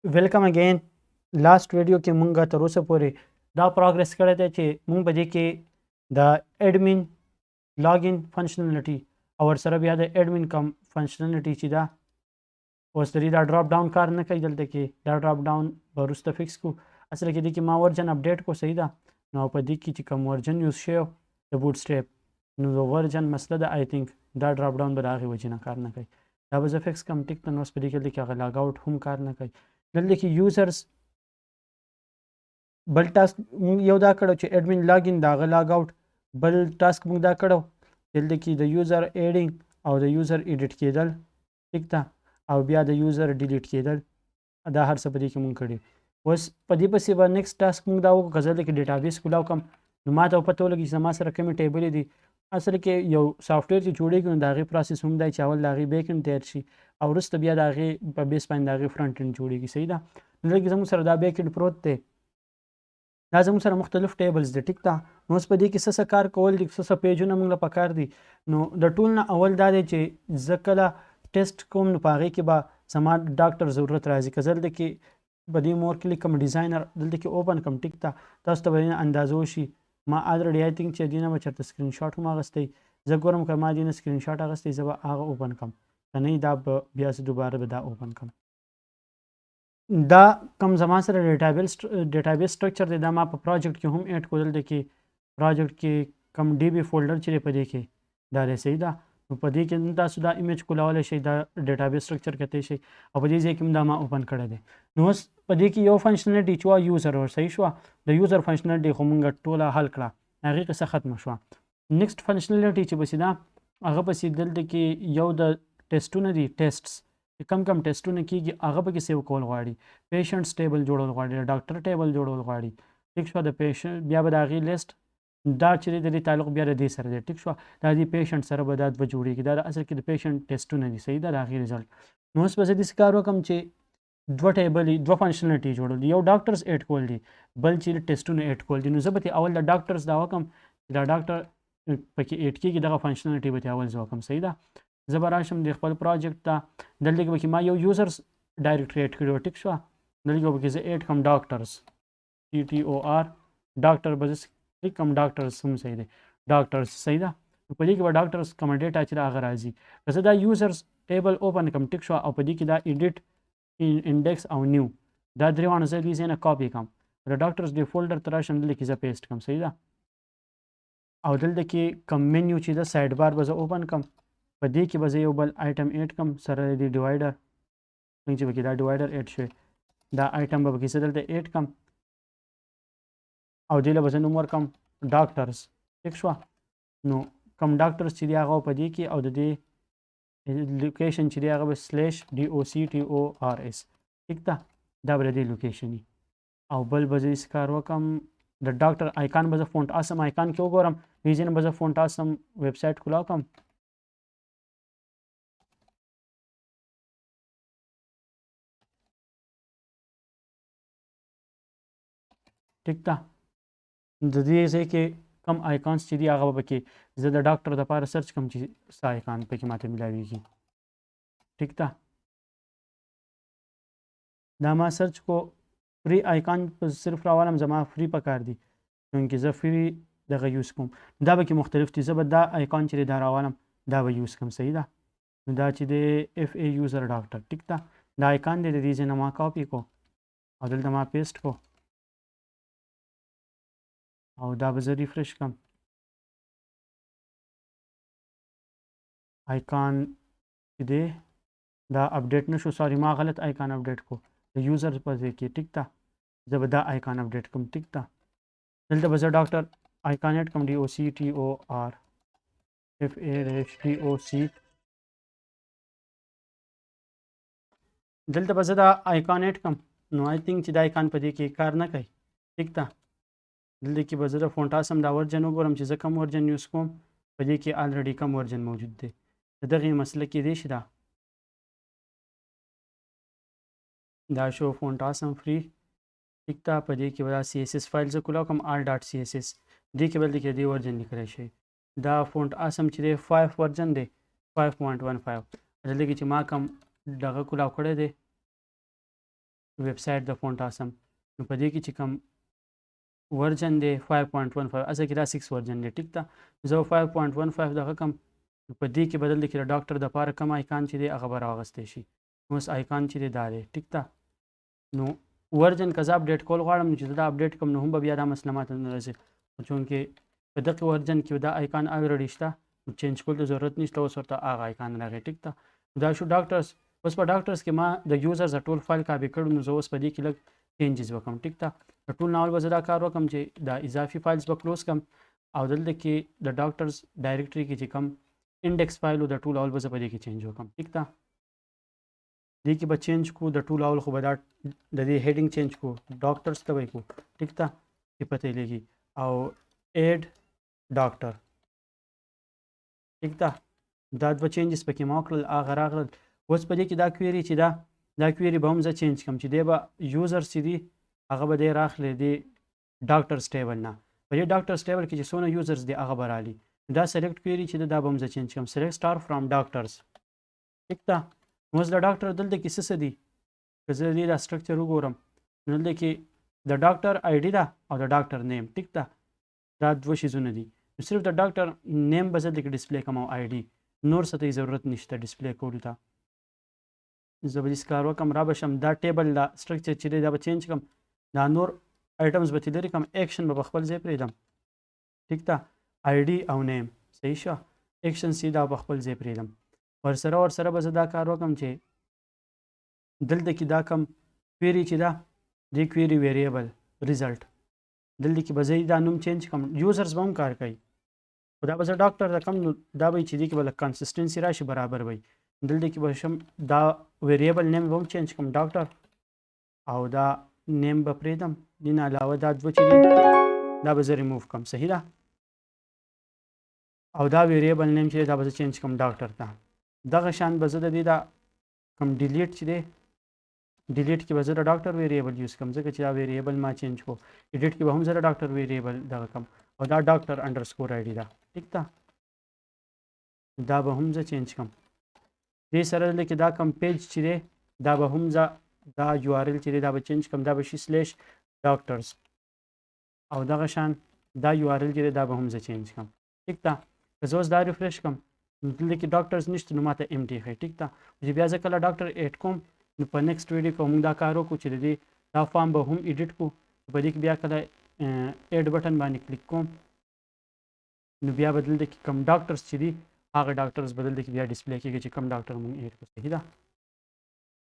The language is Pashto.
ویلکم اگین. لاست ویډیو کې مونږ تر اوسه پورې دا پروګرس کړی دی چې مونږ په دې کې د ایډمین لاګین فنکشنالټي او ورسره بیا د ایډمین کم فنکشنالټي چې دا اوس د دې دا ډراپ ډاون کار نه کوي. دلته کې دا ډراپ ډاون به وروسته فکس کړو. اصل کې دې کې ما ورجن اپډیټ کو صحیح ده. نو په دې کې چې کوم ورجن یوز شوی د بوټ سټریپ نو د ورجن مسله ده آی تھنک دا ډراپ ډاون به د هغې وجې نه کار نه کوي. دا به زه فکس کړم ټیک ته. نو اوس په دې کې هغه لاګ آوټ هم کار نه کوي. دلته کې یوزرز بل ټاسک مونږ یو دا کړو چې ایډمین لاګین د هغه لاګ آوټ. بل ټاسک مونږ دا کړو دلته کې د یوزر ایډینګ او د یوزر ایډیټ کېدل ټیک ده او بیا د یوزر ډیلیټ کېدل. دا هر څه په دې کې مونږ کړي. اوس په دې پسې به نیکسټ ټاسک مونږ دا وکړو که زه دلته کې ډیټابیس کولاو کړم نو ما ته به پته ولګي چې زما سره کومې ټیبلې دي. اصل کې یو سافټویر چې جوړېږي نو د هغې پروسس هم دی چې اول د هغې بیک انډ تیار شي او وروسته بیا د هغې په بیس باندې د هغې فرنټ انډ جوړېږي صحیح ده. نو دلته کې زموږ سره دا بیک انډ پروت دی. دا زموږ سره مختلف ټیبلز دي ټیک ده. نو اوس په دې کې څه کار کول دي، څه پیجونه موږ له پکار دي. نو د ټول نه اول دا دی چې زه کله ټیسټ کوم نو په هغې کې به زما ډاکټر ضرورت راځي. که زه دلته کې په دې مور کې لیکم ډیزاینر دلته کې اوپن کړم ټیک ده. تاسو ته به دې نه اندازه وشي. ما الریډي آی تھنک چې دې نه به چېرته سکرین شاټ هم اخیستی. زه ګورم که ما دې نه سکرین شاټ اخیستی زه به هغه اوپن کړم، که نه دا به بیا زه دوباره به دا اوپن کړم. دا کوم زما سره ډیټابیس سټرکچر دی دا ما په پروجیکټ کې هم ایډ کړو. دلته کې پروجیکټ کې کوم ډي بي فولډر چې دی په دې کې دا دی صحیح ده. نو په دې کې تاسو دا ایمیج کولاولی شئ، دا ډیټابیس سټرکچر کتی شئ او په دې ځای کې هم دا ما اوپن کړی دی. نو اوس په دې کې یو فنکشنالټي چې وه یوزر ور صحیح شوه. د یوزر فنکشنالټي خو مونږ ټوله حل کړه، هغې قصه ختمه شوه. نیکسټ فنکشنالټي چې پسې ده هغه پسې دلته کې یو د ټیسټونه دي. ټیسټس چې کم ټیسټونه کېږي هغه پکې سیو کول غواړي. پیشنټس ټیبل جوړول غواړي، د ډاکټر ټیبل جوړول غواړي ټیک شوه. د پیشنټ بیا به د هغې لیست دا چې دی د دې تعلق بیا د دې سره دی ټیک شوه. دا د پیشنټ سره به دا دوه جوړېږي. دا د اصل کې د پیشنټ ټیسټونه دي صحیح ده د هغې رزلټ. نو اوس به زه داسې کار وکړم چې دوه ټیبل دوه فنکشنالټي جوړول دي. یو ډاکټرز ایډ کول دي، بل چې ټیسټونه ایډ کول دي. نو زه به اول د ډاکټرز دا وکړم چې دا ډاکټر پکې ایډ کېږي، دغه فنکشنالټي به اول زه وکړم صحیح ده. زه به راشم د خپل پروجیکټ ته. دلته کې به ما یو یوزرز ډایرکټري ایډ کړی ټیک شوه. دلته کې به زه ایډ کړم ډاکټرز TTOR ډاکټر به زه کلیک کړم. ډاکټرز هم صحیح دی، ډاکټرز صحیح ده. په دې کې به ډاکټرز کومه ډیټا چې د هغه راځي. که زه دا یوزرز ټیبل اوپن کړم ټیک شوه او په دې کې دا ایډیټ انډیکس او نیو دا درې واړه زه دې ځای نه کاپي کړم. د ډاکټرز دې فولډر ته راشم، دلته کې زه پیسټ کړم صحیح ده. او دلته کې کوم منیو چې د سایډ بار به زه اوپن کړم، په دې کې به زه یو بل آیټم ایډ کړم سره د ډیوایډر چې پکې دا ډیوایډر ایډ شوی. دا آیټم به پکې زه دلته ایډ کړم او دې له به زه نوم ورکړم ډاکټرز ټیک شوه. نو کوم ډاکټرز چې دی هغه په دې کې او د دې لوکیشن چې دی هغه به /DOCTORS ټیک ده. دا به د دې لوکیشن وي. او بل به زه داسې کار وکړم د ډاکټر آیکان به زه فونټ آسم آیکان کې وګورم. دې ځای نه به زه فونټ آسم ویب سایټ کولاو کړم. ټیک ده. د دې ځای کې کم آیکانس چې دي هغه به پکې زه د ډاکټر دپاره سرچ کړم چې څه آیکان پکې ماته میلاویږي ټیک ده. دا ما سرچ کو فری آیکان صرف راولم، زما فری پکار دي چونکې زه فری دغه یوز کوم. دا به کې مختلف دي. زه به دا آیکان چې دی دا راولم دا به یوز کوم صحیح ده. نو دا چې دی FA یوزر ډاکټر ټیک ده. دا آیکان دی د دې ځای نه ما کاپي کو او دلته ما پیسټ کو او دا به زه ریفرش کړم. آیکان چې دی دا اپډیټ نه شو، سوري ما غلط آیکان اپډیټ کو د یوزر په ځای کې ټیک ده. زه به دا آیکان اپډیټ کوم ټیک ده. دلته به زه ډاکټر آیکان ایډ کوم DOCTORFADOC. دلته به زه دا آیکان ایډ کوم. نو آی تھنک چې دا آیکان په دې کې کار نه کوي ټیک ده. دلته کې به زه د فونټ آسم دا ورجن وګورم چې زه کوم ورجن یوز کوم. په دې کې الریډي کوم ورجن موجود دی. د دغې مسله کې دی شي دا شو فونټ آسم فری ټیک ده. په دې کې به دا CSS فایل زه کولاو کوم all.css. دې کې به دلته کې دې ورجن لیکلی شي. دا فونټ آسم چې دی 5 ورجن دی 5.15. دلته کې چې ما کوم دغه کولاو کړی دی ویب سایټ د فونټ اسم نو په دې کې چې کوم ورژن دی 5.15 اصل کې دا 6 ورژن دی ټیک ده زه 5.15 دغه کم په دې کې بدل دی کې د ډاکټر د پاره کم آیکان چې دی هغه به راغستی شي اوس آیکان چې دی دا دی ټیک ده نو ورژن که زه اپډیټ کول غواړم چې زه دا اپډیټ کوم نو هم به بیا دا مسله ماته نه راځي خو چونکې په دغه ورژن کې دا آیکان الریډي شته چینج کول د ضرورت نشته اوس ورته هغه آیکان راغی ټیک ده دا شو ډاکټرز اوس په ډاکټرز کې ما د یوزرز ټول فایل کاپي کړو نو زه اوس په دې کې لږ چینجز وکم ټیک ده د ټول ناول به زه دا کار وکم چې دا اضافي فایلز به کلوز کم او دلته کې د ډاکټرز ډایرکټري کې چې کم انډیکس فایل د ټول اول به زه په دې کې چینج وکم ټیک ده دې کې به چینج کو د ټول اول خو به دا د دې هیډینګ چینج کو ډاکټرز ته وایي کو ټیک ده چې پته لګي او ایډ ډاکټر ټیک ده دا دوه چینجز پکې ما وکړل هغه راغلل اوس په دې کې دا کویري چې دا کویري به هم زه چینج کړم چې دی به یوزر چې دی هغه به دی راخلی دی ډاکټرز ټیبل نه په دې ډاکټرز ټیبل کې چې څونه یوزرز دی هغه به رالي دا سلیکټ کویري چې دا به هم زه چینج کړم سلیکټ سټار فرام ډاکټرز ټیک ده اوس د ډاکټر دلته کې څه دي که زه دې دا سټرکچر وګورم نو دلته کې د ډاکټر آی ډي ده او د ډاکټر نیم ټیک ده دا دوه شیزونه دي صرف د ډاکټر نیم به زه دلته کې ډسپلی کوم او آی ډي نور څه ته ضرورت نشته ډسپلی کولو ته زه به دې کار وکړم را به شم دا ټیبل دا سټرکچر چې دی دا به چینج کړم دا نور آیټمز به ترې لرې کړم ایکشن به خپل ځای پرېږدم ټیک ده آی ډي او نیم صحیح شوه ایکشن سی دا به خپل ځای پرېږدم ورسره به زه دا کار وکړم چې دلته کې دا کم کویري چې ده دې کویري ویریبل ریزلټ دلته کې به زه دا نوم چینج کړم یوزرز به هم کار کوي خو دا به زه ډاکټر ته کم نو دا به چې دې کې به لږ کنسسټنسي راشي برابر وي دلته کې به شم دا ویریبل نیم به هم چینج کړم ډاکټر او دا نیم به پرېږدم دې نه علاوه دا دوه چې دي دا به زه ریموف کړم صحیح ده او دا ویریبل نیم چې دا به زه چینج کړم ډاکټر ته دغه شان به زه د دې دا کوم ډیلیټ چې دی ډیلیټ کې به زه د ډاکټر ویریبل یوز کړم ځکه چې دا ویریبل ما چینج کو ایډیټ کې به هم زه د ډاکټر ویریبل دغه کړم او دا ډاکټر انډرسکور آی ډي ده ټیک ده دا به هم زه چینج کړم دې سره دلته کې دا کوم پیج چې دی دا به هم زه دا یو آر ایل چې دی دا به چینج کړم دا به شي سلیش ډاکټرز او دغه شان دا یو آر ایل چې دی دا به هم زه چینج کړم ټیک ده که زه اوس دا ریفریش کړم دلته کې ډاکټرز نشته نو ماته ایم ټي ښایي ټیک ده چې بیا زه کله ډاکټر ایډ کوم نو په نیکسټ ویډیو کې موږ دا کار وکړو چې د دې دا فارم به هم ایډیټ کړو په دې کې بیا کله ایډ بټن باندې کلیک کوم نو بیا به دلته کې کم ډاکټرز چې دي هغه ډاکټرز به دلته کې بیا ډسپلی کېږي چې کم ډاکټر موږ ایډ کړو صحیح ده